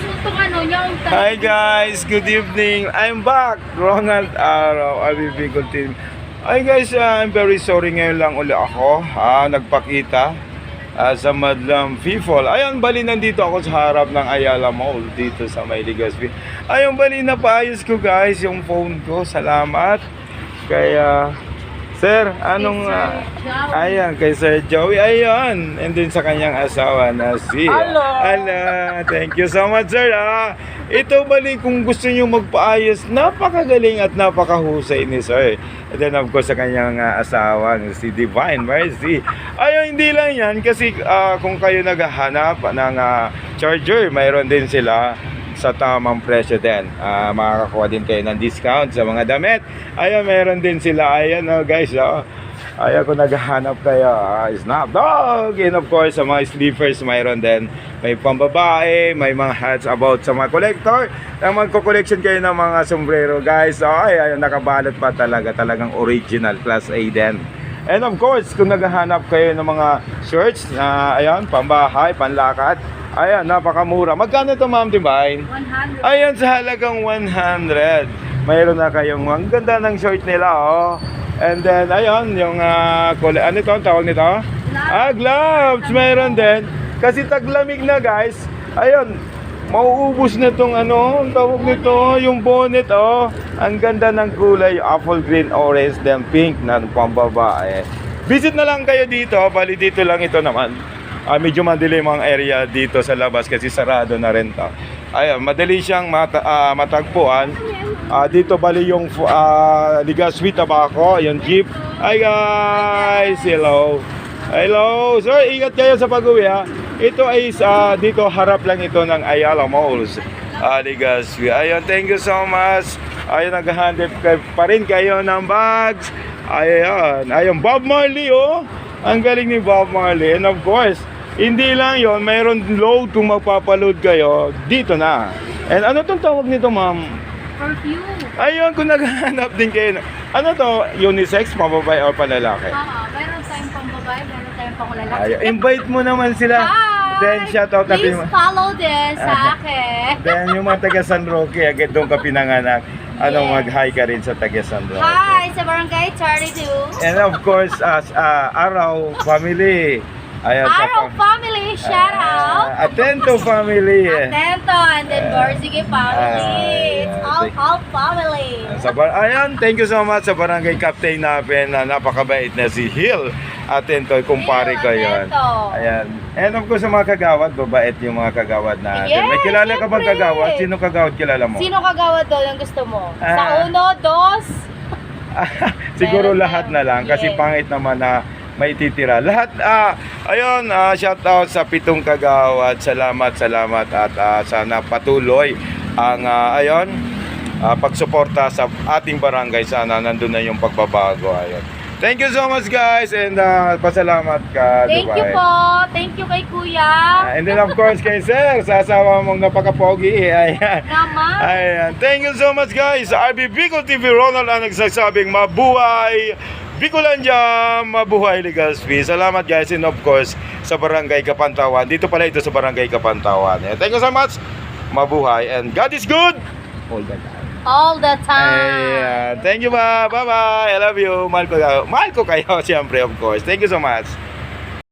itong ano niya. Hi guys, good evening. I'm back. Ronald Araw, RB Bicol Team. Hi guys, I'm very sorry ngayon lang uli ako. Nagpakita sa Madlam People. Ayun, bali nandito ako sa harap ng Ayala Mall dito sa May Legazpi. Ayun, bali napaayos ko guys yung phone ko. Salamat. Kaya Sir, anong ayan kay Sir Joey, ayan, and din sa kanyang asawa na si Ala. Thank you so much sir. Ito bali kung gusto niyo magpaayos, napakagaling at napakahusay ni sir. And then of course sa kanyang asawa si Divine Mercy. Ayun, hindi lang yan kasi kung kayo naghahanap ng charger, mayroon din sila sa tamang presyo din. Makakakuha din kayo ng discount sa mga damit. Ayan, meron din sila. Ayan guys, ayan kung naghahanap kayo, Snapdog. And of course, sa mga sleepers, mayroon din. May pambabae, may mga hats about sa mga collector. Nang magko-collection kayo ng mga sombrero guys. Ayun, nakabalot pa talaga. Talagang original, class A din. And of course, kung naghahanap kayo ng mga shirts, ayan, pambahay, panlakad, ayan, napakamura. Magkano ito, Ma'am Divine? 100. Ayan, sa halagang 100. Mayroon na kayong ang ganda ng short nila, oh. And then, ayun, yung, ano ito, ang tawag nito? Gloves. Mayroon din. Kasi taglamig na, guys. Ayun, mauubos na itong, ang tawag nito, yung bonnet, oh. Ang ganda ng kulay, apple green, orange, then pink na pambabae. Visit na lang kayo dito, bali dito lang ito naman. Medyo madilim ang area dito sa labas kasi sarado na rin to. Ayun, madali siyang matagpuan. Dito bali yung Legazpi Tobacco, yung jeep. Hi guys, hello. Hello, sir, ingat kayo sa pag-uwi ha. Ito ay dito harap lang ito ng Ayala Malls, Legazpi. Ayun, thank you so much. Ayun, naghahandip pa rin kayo ng bags. Ayun, Bob Marley, oh. Ang galing ni Bob Marley. And of course, hindi lang yon, mayroon load kung magpapaload kayo, dito na. And ano tong tawag nito, ma'am? Perfume. Ayun, kung naghahanap din kayo. Ano to? Unisex, pababae o panlalaki? Meron tayong pambabae, meron tayong panglalaki. Ayun, invite mo naman sila. Hi! Then shout out natin. Please follow din sa akin. Then yung mga taga San Roque, agad doon ka pinanganak. Mag-hi ka rin sa taga San Roque. Hi, sa Barangay 32. And of course, Araw Family. Ayan, Araw Family, shout out. Atento Family. Atento, and then Borzige Family. It's all family. Ayan, thank you so much sa barangay captain namin na napakabait na si Hill. Atento, kumpare ko yun. Ayan. And of course, sa mga kagawad, babait yung mga kagawad natin. Yes, may kilala ka bang syempre. kagawad? Sino kagawad kilala mo? Sino kagawad doon ang gusto mo? Sa uno, dos? Siguro Meron lahat na. na lang kasi Yes. pangit naman na may titira. Lahat, ayun, shout out sa 7 kagawad. Salamat at sana patuloy ang, pagsuporta sa ating barangay. Sana nandun na yung pagbabago. Ayun. Thank you so much guys and pasalamat ka, Thank Dubai. you po. Thank you kay Kuya. And then of course kay Sir, sa asawa mong napaka-pogi. Ayan. Naman. Ayan. Thank you so much guys. RB Bicol TV, Ronald ang nagsasabing mabuhay Bicolandia, mabuhay Legazpi. Salamat guys, and of course sa Barangay Kapantawan. Dito pala ito sa Barangay Kapantawan. Thank you so much. Mabuhay and God is good all the time. All the time. Ayan. Thank you ba. Bye-bye. I love you. Mahal ko kayo siyempre, of course. Thank you so much.